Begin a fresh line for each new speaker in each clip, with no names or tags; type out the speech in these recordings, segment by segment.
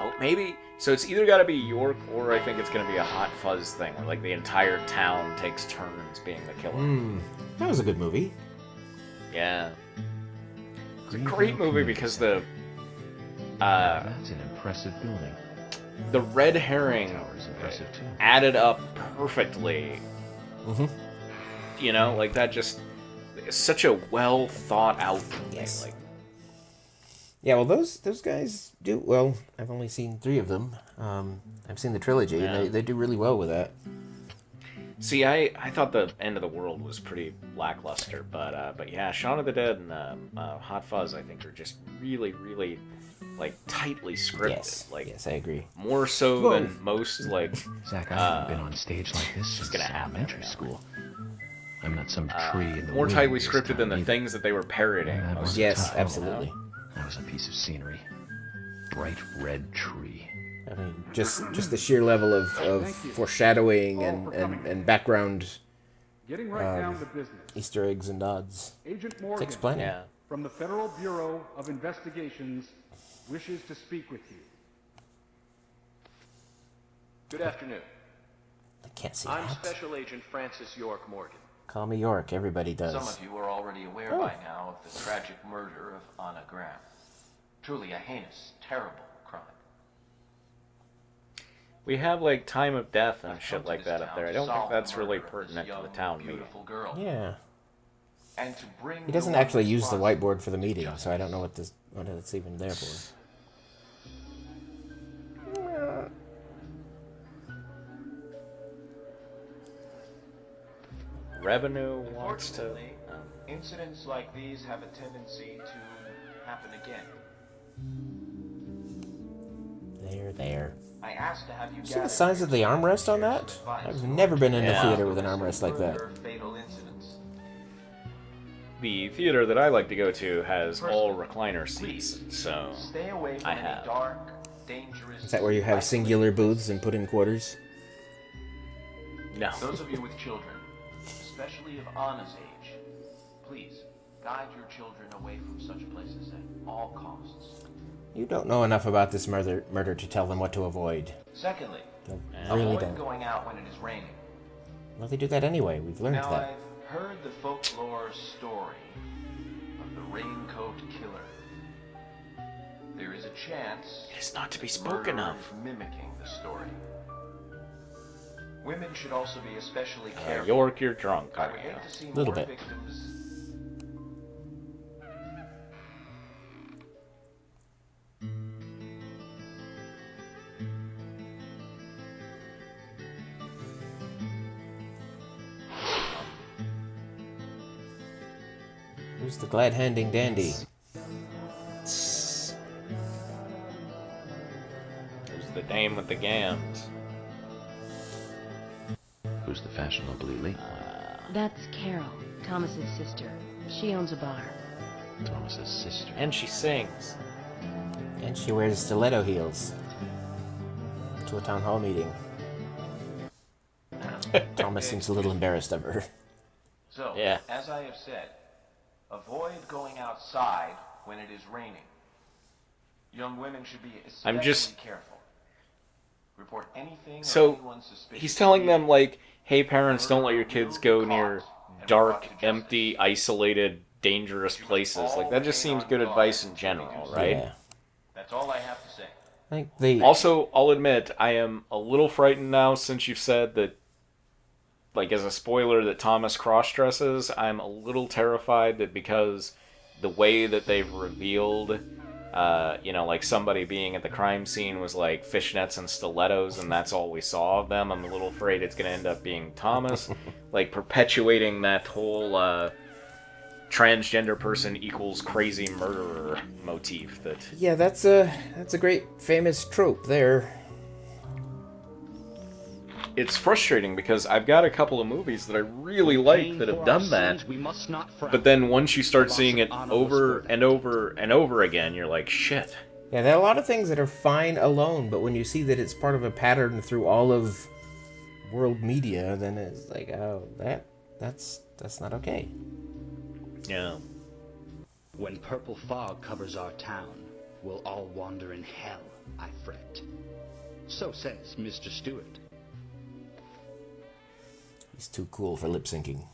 Oh, maybe. So it's either got to be York, or I think it's going to be a Hot Fuzz thing, where like the entire town takes turns being the killer.
That was a good movie.
Yeah. It's a great movie because the
That's an impressive building.
the red herring
Tower's impressive too.
added up perfectly.
Mm-hmm.
You know, like that just it's such a well thought out movie.
Yes.
Like,
Yeah, well, those guys do well. I've only seen 3 of them. I've seen the trilogy,
Yeah.
and they do really well with that.
see, I thought the End of the World was pretty lackluster, but yeah, Shaun of the Dead and Hot Fuzz I think are just really, really like tightly scripted.
Yes,
Like
yes, I agree.
more so
Whoa.
than most like.
Zach, I haven't been on stage like this
It's
since
gonna happen
elementary
now.
school. I'm not some tree in the
More
wind
tightly
this
scripted
time
than the
either.
things that they were parodying.
Yeah,
most of the
Yes,
time,
absolutely.
you know?
That was a piece of scenery. Bright red tree.
I mean, just the sheer level of foreshadowing and background
Getting right down to business.
Easter eggs and nods.
Agent
It's
Morgan
explaining.
Yeah.
from the Federal Bureau of Investigations wishes to speak with you.
Good afternoon.
I can't see
I'm
that.
Special Agent Francis York Morgan.
Call me York. Everybody does.
Some of you are already aware by now of the tragic murder of Anna Graham. Truly a heinous, terrible crime.
We have like time of death and
I've
shit
come to
like
this
that up
town
there. I
to
don't think
solve the
that's really
murder of this
pertinent to the
young,
town meeting.
beautiful girl.
Yeah.
And to bring
He doesn't
the one
actually use the
responsible
whiteboard for the
to
meeting,
justice.
so I don't know what it's even there for.
Revenue wants to.
Unfortunately, incidents like these have a tendency to happen again.
There.
I asked to have you
See the size of the armrest on that? I've never been in a
Yeah.
theater with an armrest like that.
Fatal incidents.
The theater that I like to go to has all recliner seats, so
Stay away from
I
any
have.
dark, dangerous.
Is that where you have singular booths and put in quarters?
no.
Those of you with children, especially of Anna's age, please guide your children away from such places at all costs.
You don't know enough about this murder to tell them what to avoid.
Secondly,
You really
avoid
don't.
going out when it is raining.
Well, they do that anyway. We've learned
Now,
that.
I've heard the folklore story of the raincoat killer. There is a chance
It is not to be spoken
murder
of.
is mimicking the story. Women should also be especially careful.
York, you're drunk,
I
aren't
would
you?
hate to see
Little
more
bit.
victims.
Who's the glad-handing dandy?
Who's the dame with the gams?
Who's the fashionably late?
That's Carol, Thomas's sister. She owns a bar.
Thomas's sister.
And she sings.
And she wears stiletto heels to a town hall meeting. Thomas seems a little embarrassed of her.
So,
Yeah.
as I have said, avoid going outside when it is raining. Young women should be especially
I'm just-
careful. Report anything or
So,
anyone suspicious
he's telling
of
them,
you.
like, hey, parents, don't let your kids go near dark, empty, isolated, dangerous places. Like, that just seems good advice in general, right?
Yeah.
That's all I have to say.
I think they...
Also, I'll admit, I am a little frightened now since you've said that, like, as a spoiler, that Thomas cross-dresses. I'm a little terrified that because the way that they've revealed, like somebody being at the crime scene was like fishnets and stilettos and that's all we saw of them, I'm a little afraid it's going to end up being Thomas, like perpetuating that whole transgender person equals crazy murderer motif that...
Yeah, that's a great famous trope there.
It's frustrating because I've got a couple of movies that I really like that have done that, but then once you start seeing it over and over and over again, you're like, shit.
Yeah, there are a lot of things that are fine alone, but when you see that it's part of a pattern through all of world media, then it's like, oh, that's not okay.
Yeah.
When purple fog covers our town, will all wander in hell, I fret. So says Mr. Stewart.
He's too cool for lip syncing.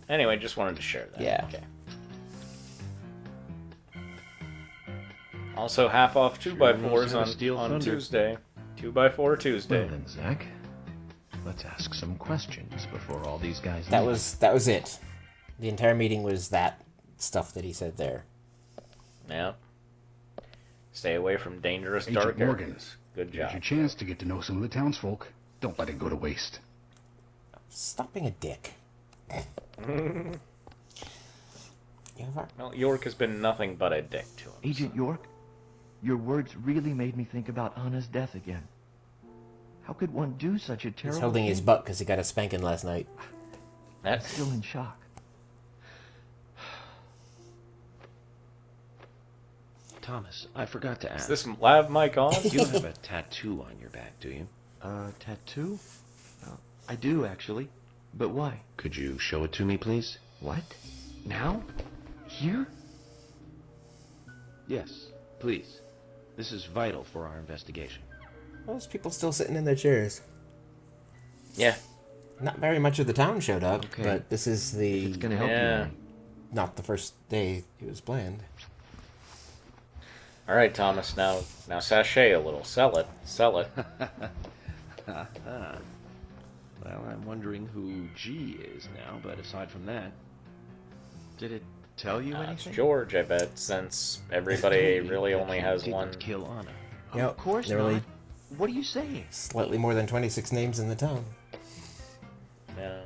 Anyway, just wanted to share that.
Yeah.
Okay. Also, half off 2x4s on Tuesday. 2x4 Tuesday.
Well then, Zach, let's ask some questions before all these guys
That
leave.
was it. The entire meeting was that stuff that he said there.
Yeah. Stay away from dangerous
Agent
dark
Morgan,
areas. Good
Here's
job.
your chance to get to know some of the townsfolk. Don't let it go to waste.
Stop being a dick. You ever-
Well, York has been nothing but a dick to him.
Agent York, your words really made me think about Anna's death again. How could one do such a terrible
He's holding his
thing?
butt because he got a spanking last night.
That's
Still in shock.
Thomas, I forgot to
Is
ask.
this lav mic on?
You have a tattoo on your back, do you?
Tattoo? I do, actually. But why?
Could you show it to me, please?
What? Now? Here?
Yes, please. This is vital for our investigation.
Those people still sitting in their chairs.
Yeah.
Not very much of the town showed up,
Okay.
but this is the
It's gonna help
Yeah.
you.
not the first day it was planned.
All right, Thomas. Now sashay a little. Sell it. Sell it.
Well, I'm wondering who G is now, but aside from that, did it tell you
It's
anything?
George, I bet, since everybody really only has
Didn't
one.
kill Anna.
Yep,
Of course
there were
not. What are you saying?
slightly more than 26 names in the town.
Yeah.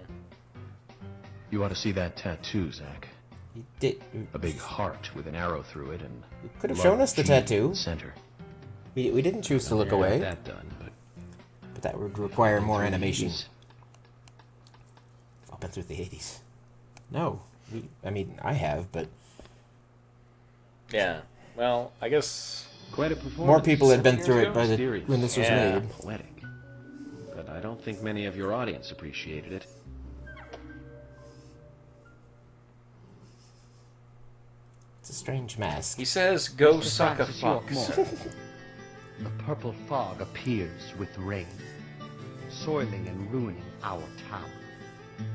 You ought to see that tattoo, Zach.
He did.
A big heart with an arrow through it, and
Could have
love
shown us the
G
tattoo.
in the center.
We didn't choose to look
Yeah,
away,
That done,
but that would require more
through the
animation.
80s.
I've been through the 80s. No. I mean, I have, but
Yeah. Well, I guess.
Quite a performance.
more people had been
Years
through it
ago.
by the
Mysterious.
when this was
Yeah.
made.
Poetic. But I don't think many of your audience appreciated it.
It's a strange mask.
He says, "Go
Mr.
suck a
Francis
fuck."
York The purple fog appears with rain, soiling and ruining our town.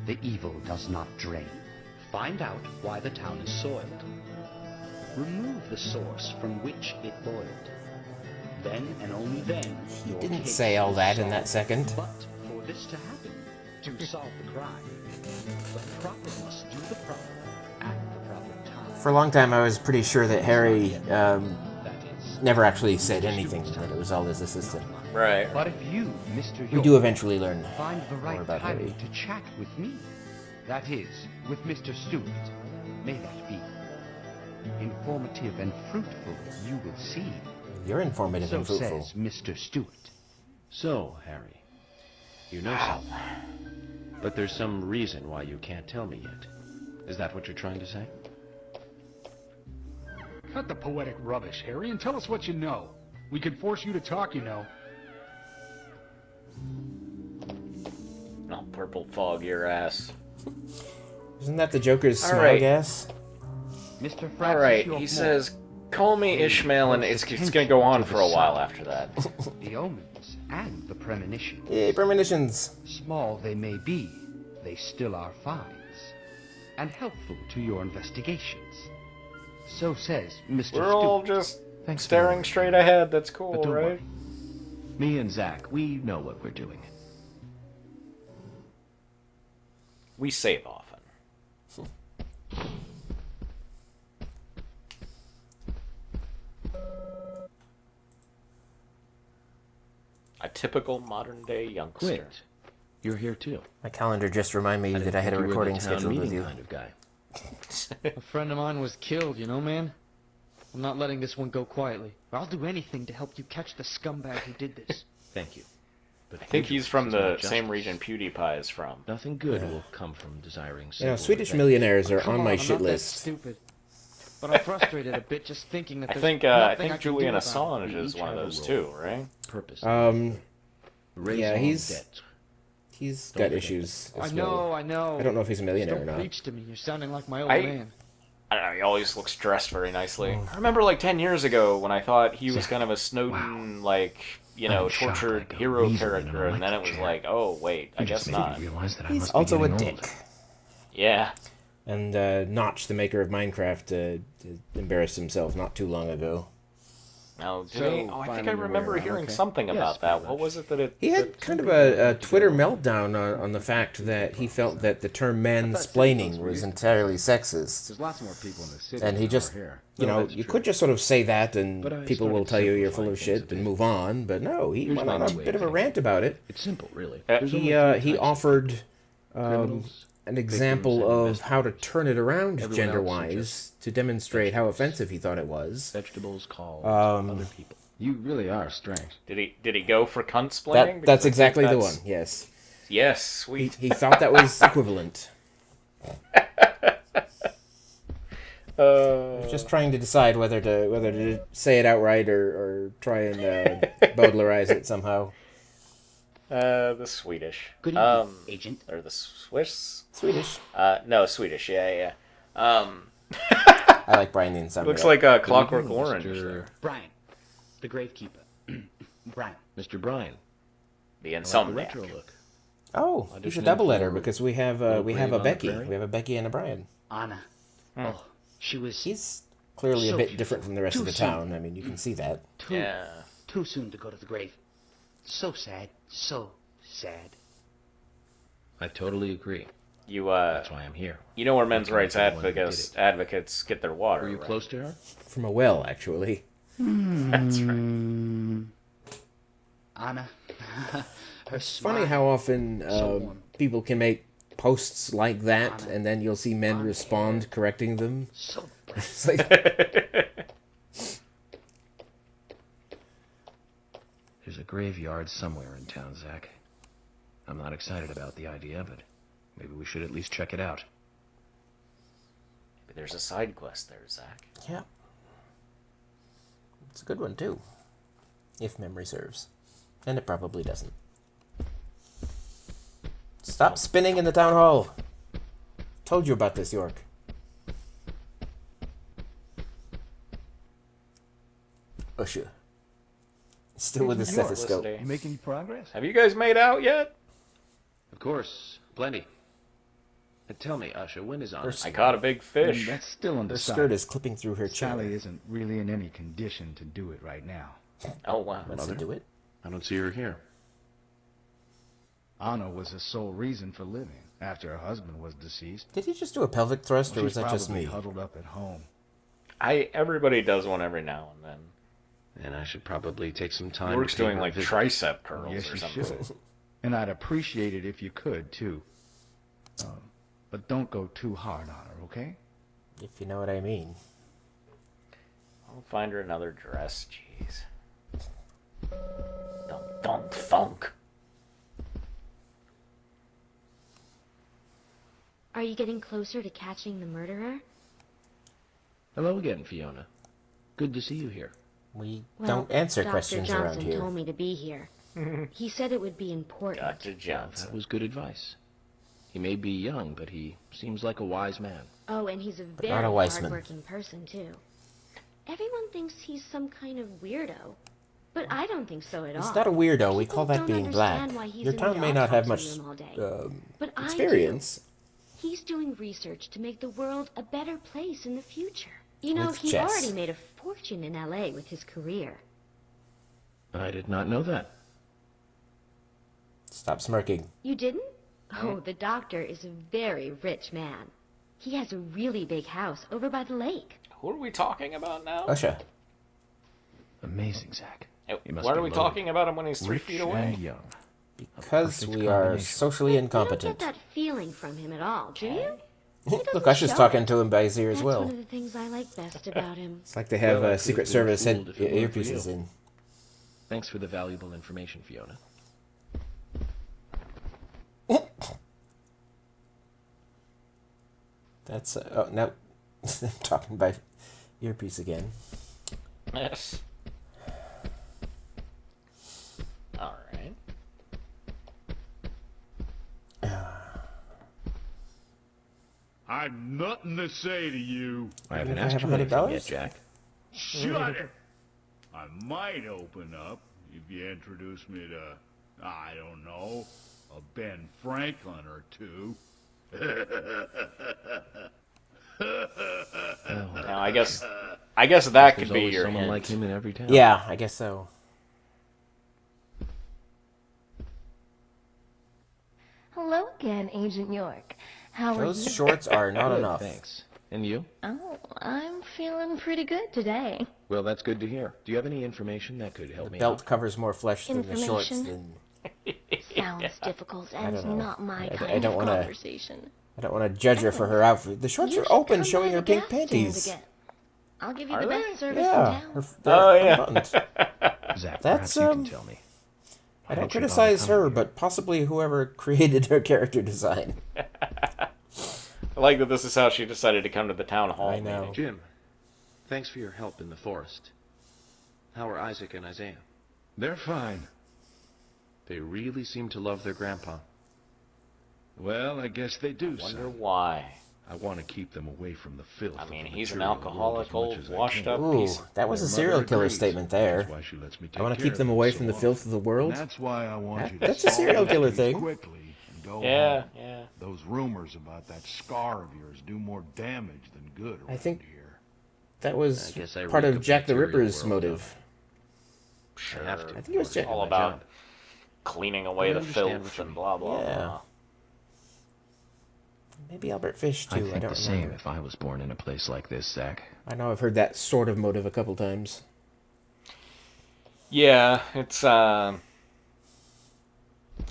The evil does not drain. Find out why the town is soiled. Remove the source from which it boiled. Then and only then
He
your
didn't
case
say all
is
that in
solved.
that second.
But for this to happen, to solve the crime, the proper must do the proper at the proper time.
For a long time, I was pretty sure that Harry
That is.
never actually said anything, that it was all his assistant.
Right.
But if you, Mr. York,
We do eventually learn
find the
more
right
about
timing
Harry.
to chat with me, that is, with Mr. Stewart, may that be. Informative and fruitful, you will see.
You're informative
So
and fruitful.
says Mr. Stewart.
So, Harry, you know something. But there's some reason why you can't tell me yet. Is that what you're trying to say?
Cut the poetic rubbish, Harry, and tell us what you know. We can force you to talk, you know.
Oh, purple fog your ass.
Isn't that the Joker's
All
smile
right.
gas?
Mr. Francis
All right.
York
He
Moore,
says, "Call me Ishmael," and it's gonna go on for a while after that.
the omens and the premonition.
Yay, premonitions!
Small they may be, they still are finds, and helpful to your investigations. So says Mr.
We're all
Stewart.
just
Thanks for
staring
the-
straight ahead. That's
But
cool,
don't
right?
worry. Me and Zach, we know what we're doing.
We save often. A typical modern day youngster.
Quit. You're here too.
My calendar just reminded me
didn't
that I had a
think you were the
recording
town
scheduled with
meeting
you.
kind of guy.
A friend of mine was killed, you know, man? I'm not letting this one go quietly. I'll do anything to help you catch the scumbag who did this.
Thank you. But
I think he's from
vigilance is
the
not
same
justice.
region PewDiePie is from.
Nothing good will come from desiring.
You know,
civil
Swedish
revenge.
millionaires are
Come
on my
I'm
shit
not that
list.
stupid. But I'm frustrated a bit just thinking that
I
there's
think
nothing I can
Julian
do about it.
Assange
We
is
each
one of
have a
those
role.
too, right?
Purpose.
Yeah,
Raison
he's
d'etre.
he's
Don't
got
forget
issues
I
as
know,
well.
I know.
I don't know if he's a millionaire
Don't
or not.
preach to me. You're sounding like my old
I-
man.
I don't know, he always looks dressed very nicely. I remember like 10 years ago when I thought he was kind of a Snowden, like, you know,
I'm shocked,
tortured
like a
hero
weasel in an
character, and then it was
electric chair.
like, oh, wait, I
You
guess
just made me
not.
realize that I
He's
must be
also a
getting old.
dick.
Yeah.
And Notch, the maker of Minecraft, embarrassed himself not too long ago.
Now, did
So,
he? Oh, I think I
finally you're
remember
aware,
hearing
okay.
something
Yes,
about that.
pretty
What
much.
was it that it...
He had kind of a Twitter meltdown on the fact that he felt that the term mansplaining was entirely sexist.
There's lots more people in the city
And he
than
just,
are here.
you know, you could just sort of say that and
But I
people will
started
tell you you're full of
simplifying
shit
things a
and
bit.
move on. But no, he
Here's
went on
my
a
way
bit of a
of
rant about it.
It's simple, really.
Uh,
There's
He
only three
he
types of
offered
criminals,
an
victims,
example
and
of how to turn it around
Everyone else are
gender-wise
just
to demonstrate how offensive he thought it was.
vegetables called
Um,
other people.
You really are strange.
Did he go for cunt-splaining?
That's
Because I think
exactly the one.
that's-
Yes,
Yes,
he
sweet.
he thought that was equivalent. Just trying to decide whether to say it outright or try and Baudelarize it somehow.
The Swedish.
Good evening, Agent.
Or the Swiss?
Swedish.
No, Swedish, yeah.
I like Brian the Insomniac.
Looks like a
Good
Clockwork
evening,
Orange.
Mr.
Brian, the gravekeeper. Brian.
Mr. Brian.
The
I like the
Insomniac.
retro look.
Oh, he's a
Auditioning
double letter
for
because we have
Little
a
Grave on the
Becky.
Prairie?
We have a Becky and a Brian.
Anna. Oh, she was
He's clearly a
So
bit
beautiful.
different from the rest of
Too
the
soon.
town. I mean, you can see that.
Yeah.
too soon to go to the grave. So sad. So sad.
I totally agree.
You,
That's why I'm here.
you know where men's
Looking
rights
for the one who did
advocates get their water,
Were you
right?
close to her?
From a well, actually.
That's right.
Anna. Her
It's funny how often
warm.
people can make posts like that,
Anna.
and then you'll see men
Blonde
respond
hair.
correcting them.
So bright.
It's like,
There's a graveyard somewhere in town, Zach. I'm not excited about the idea, but maybe we should at least check it out.
Maybe there's a side quest there, Zach.
yeah. It's a good one, too. If memory serves. And it probably doesn't. Stop spinning in the town hall. Told you about this, York. Usher. Still with the stethoscope.
Felicity.
You make any progress?
Have you guys made out yet?
Of course, plenty. Tell me, Usha, when is on?
I caught a big fish.
That's still
Her
undecided.
skirt is clipping through her chair.
Sally isn't really in any condition to do it right now.
Oh, wow.
Wants to do it.
I don't see her here.
Anna was the sole reason for living after her husband was deceased.
Did he just do a pelvic thrust, or was
She's
that just
probably
me?
huddled up at home.
Everybody does one every now and then.
And I should probably take some time.
York's
to pay
doing
her a
like
visit.
tricep curls
Yes,
or
you
something.
should. And I'd appreciate it if you could, too. But don't go too hard on her, okay?
If you know what I mean.
I'll find her another dress, jeez. Dunk, dunk, thunk.
Are you getting closer to catching the murderer?
Hello again, Fiona. Good to see you here.
We
Well,
don't answer
Dr.
questions
Johnson
around here.
told me to be here. He said it would be important.
Dr.
That
Johnson.
was good advice. He may be young, but he seems like a wise man.
Oh, and he's a very
not a Weissman.
hardworking person, too. Everyone thinks he's some kind of weirdo. But I don't think so at all.
He's not a weirdo. We
People
call that
don't
being black.
understand why he's
Your
in
town
the
may not have much
autopsy room all day. But I do.
experience.
He's doing research to make the world a better place in the future. You know,
With
he
chess.
already made a fortune in LA with his career.
I did not know that.
Stop smirking.
You didn't? Oh, the doctor is a very rich man. He has a really big house over by the lake.
Who are we talking about now?
Usha.
Amazing, Zach. He must
Why
be
are we
loaded.
talking about him when he's 3
Rich
feet away?
and young.
Because
perfect
we are
combination.
socially
You don't
incompetent.
get that feeling from him at all, do you? He
Look,
doesn't
Usha's
show
talking
it.
to him by his ear as
That's
well.
one of the things I like best about him.
It's like they have
Well, I
Secret
could've been
Service
fooled if it weren't for
earpieces
you.
in.
Thanks for the valuable information, Fiona.
That's oh no, I'm talking by earpiece again.
Yes. All right.
I've nothing to say to you.
I haven't
If I
asked
have
you anything
$100?
yet, Jack.
Shut it! I might open up if you introduce me to, I don't know, a Ben Franklin or two.
Now, I guess that could
There's
be
always
your
someone
hint.
like him in every town.
Yeah, I guess so.
Hello again, Agent York. How are
Those
you?
shorts are not
Good,
enough.
thanks. And you?
Oh, I'm feeling pretty good today.
Well, that's good to hear. Do you have any information that could help
The
me
belt
out?
covers more flesh than the shorts.
Information? Sounds difficult
I don't know.
and not my
I
kind
don't
of
wanna-
conversation.
I don't want to judge her for her outfit. The shorts
You
are
should
open,
come
showing
by
her
the
pink
gas stands
panties.
again. I'll give you
Are
the
they?
best service
Yeah,
in town.
Oh, yeah.
unbuttoned.
Zach,
That's,
perhaps you can tell me.
I
Why
don't
you bother
criticize
coming
her,
here?
but possibly whoever created her character design.
I like that this is how she decided to come to the town hall
I know.
meeting.
Jim, thanks for your help in the forest. How are Isaac and Isaiah?
They're fine.
They really seem to love their grandpa.
Well, I guess they do,
Wonder
son.
why.
I want to keep them away from the filth.
I
of
mean,
the
he's an
material world
alcoholic,
as much
old,
as I
washed
can.
up
Ooh,
piece.
that was a
Their
serial
mother
killer
agrees.
statement there.
That's why she lets me
I want
take
to keep
care
them
of
away
so
from the
often.
filth of the world.
And that's why I want you to
That's a
solve
serial killer
these
thing.
quickly and go
Yeah,
home.
yeah.
Those rumors about that scar of yours do more damage than good around
I think
here.
that was
I guess I
part
reek
of
of
Jack the
material
Ripper's
world,
motive.
Sure.
I have to.
I think it was Jack.
All
My
about
job.
cleaning away
I
the
understand
filth
what you
and
mean.
blah, blah,
Yeah.
blah.
Maybe Albert Fish too.
I
I
think
don't
the same
remember.
if I was born in a place like this, Zach.
I know I've heard that sort of motive a couple times.
Yeah, it's, I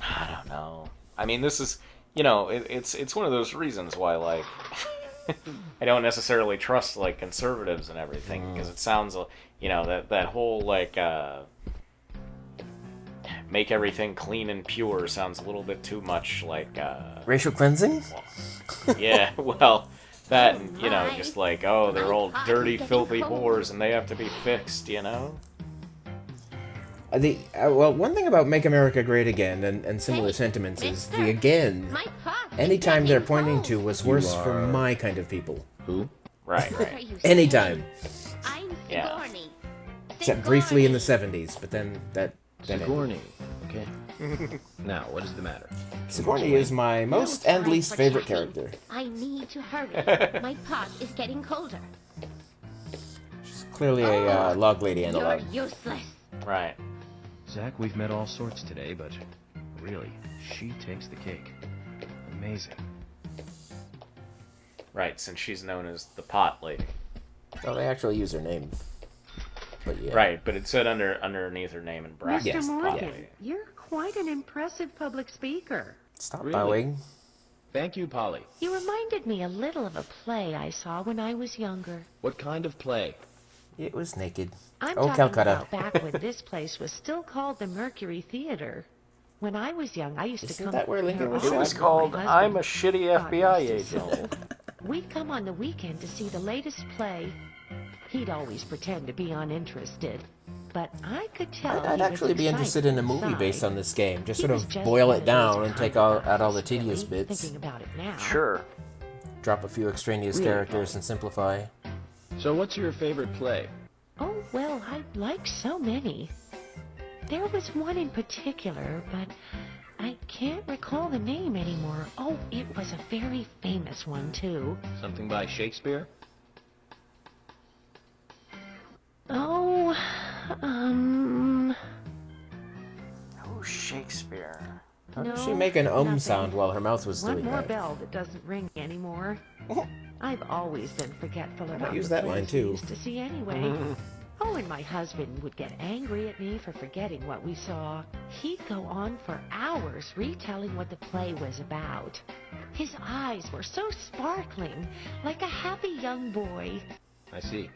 don't know. I mean, this is, it's one of those reasons why, like, I don't necessarily trust, like, conservatives and everything, because it sounds, that whole, like, make everything clean and pure sounds a little bit too much like,
Racial cleansing?
yeah, well, that, and, just like, oh, they're all dirty, filthy whores, and they have to be fixed,
Well, one thing about Make America Great Again and similar sentiments is the again,
My pot is
anytime they're
getting
pointing
cold.
to was worse for my kind of people.
Who?
Right,
Are
right.
you
Anytime.
serious? I'm
Yeah.
Sigourney.
Except briefly in the
Sigourney.
70s, but then that ended.
Sigourney. Okay. Now, what is the matter?
Sigourney is my most
No
and
time
least
for
favorite
chatting.
character.
I need to hurry. My pot is getting colder.
She's clearly a log lady
You're
analog.
useless.
Right.
Zach, we've met all sorts today, but really, she takes the cake. Amazing.
Right, since she's known as the pot lady.
Oh, they actually use her name. But yeah.
Right, but it said underneath her name in brackets.
Yes,
pot
Morgan,
lady.
you're quite an impressive public speaker.
Stop
Really?
bowing.
Thank you, Polly.
You reminded me a little of a play I saw when I was younger.
What kind of play?
It was naked.
I'm
Oh,
talking
Calcutta.
about back when this place was still called the Mercury Theater. When I was young, I used
Isn't
to come
that where
there
Lincoln was
often
It was
with
called
my
I'm a
husband.
Shitty
God
FBI
rest his
Agent.
soul. We'd come on the weekend to see the latest play. He'd always pretend to be uninterested, but I could tell
I'd
he was
actually be interested in a movie
excited
based
inside.
on this game. Just
He
sort
was
of
just
boil
one
it
of those
down and take out all the
guys,
tedious
really,
bits.
Thinking about it now.
Sure.
Drop a few extraneous
Really,
characters and simplify.
So what's your favorite play?
Oh, well, I like so many. There was one in particular, but I can't recall the name anymore. Oh, it was a very famous one, too.
Something by Shakespeare?
Oh,
Oh, Shakespeare.
How did
no,
she make an
nothing.
sound while her mouth was
One
doing
more
that?
bell that doesn't ring anymore. I've always been forgetful about
use
the
that line,
plays we
too.
used to see anyway. Oh, and my husband would get angry at me for forgetting what we saw. He'd go on for hours retelling what the play was about. His eyes were so sparkling, like a happy young boy.
I see.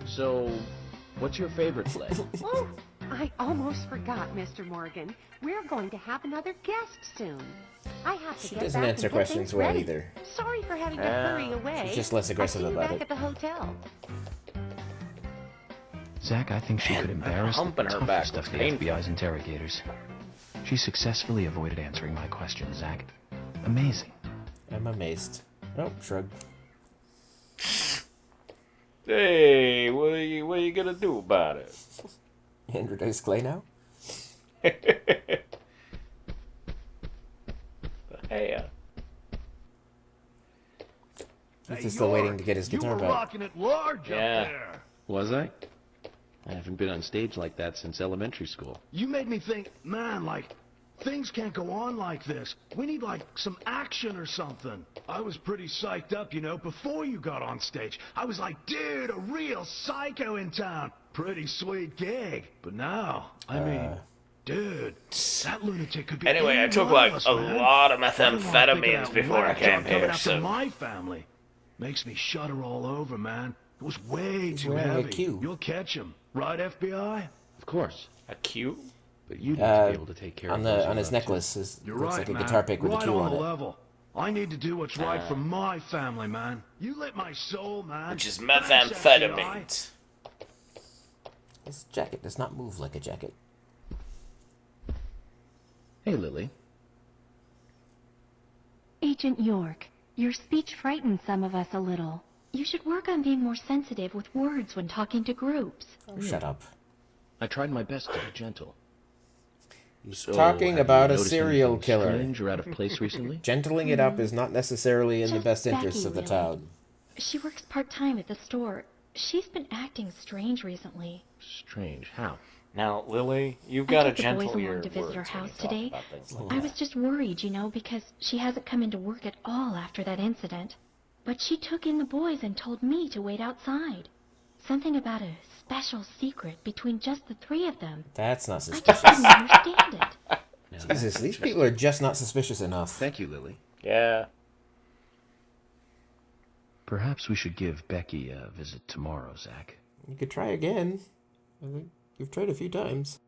So, what's your favorite play?
Oh, I almost forgot, Mr. Morgan. We're going to have another guest soon. I have to
She
get
doesn't
back
answer
and get
questions
things
well
ready.
either.
Sorry for having to
Yeah.
hurry away.
She's just less aggressive
I'll see you
about
back
it.
at the hotel.
Zach, I think she could embarrass the
humping her back
toughest
was
of the
painful.
FBI's interrogators. She successfully avoided answering my question, Zach. Amazing.
I'm amazed. Oh, shrug.
Hey, what are you gonna do about it?
Andrew Dice Clay now?
Hey,
He's just still waiting to get his guitar back.
Rocking it large
Yeah.
up there.
Was I? I haven't been on stage like that since elementary school.
You made me think, man, like, things can't go on like this. We need, like, some action or something. I was pretty psyched up, you know, before you got on stage. I was like, dude, a real psycho in town. Pretty sweet gig. But now, I mean, dude, that lunatic could be
Anyway, I
any
took,
one
like,
of us,
a
man.
lot of
I don't wanna think
methamphetamines
that
before I
whack
came
job coming
here,
after
so...
my family. Makes me shudder all over, man. It was way too
wearing a
heavy.
Q.
You'll catch him. Right, FBI?
Of course.
A Q?
But you need to be able to take care
on
of
the
those you
on his
love,
necklace
too.
is
You're
looks
right,
like a
man.
guitar pick with
right
a Q on
the
it.
level. I need to do what's right for my family, man. You lit my soul, man.
Which is
Thanks,
methamphetamines.
His jacket does not move like a jacket.
Hey, Lily.
Agent York, your speech frightens some of us a little.
You should work on being more sensitive with words when talking to groups.
Oh, shut up.
I tried my best to be gentle.
He's
So,
talking
have
about
you
a
noticed
serial
anything
killer.
strange or out of place recently?
Gentling it up is not necessarily in the
Just
best interests
Becky,
of the
really.
town.
She works part-time at the store. She's been acting strange recently.
Strange. How?
Now, Lily, you've
I
got to
took the
gentle
boys
your
along to visit her
words when you
house
talk
today.
about things like
I
that.
was just worried, you know, because she hasn't come into work at all after that incident. But she took in the boys and told me to wait outside. Something about a special secret between just the three of them.
That's not
I
suspicious.
just didn't understand it.
Now,
Jesus, these people are just not suspicious enough.
Thank you, Lily.
Yeah.
Perhaps we should give Becky a visit tomorrow, Zach.
You could try again. I think you've tried a few times.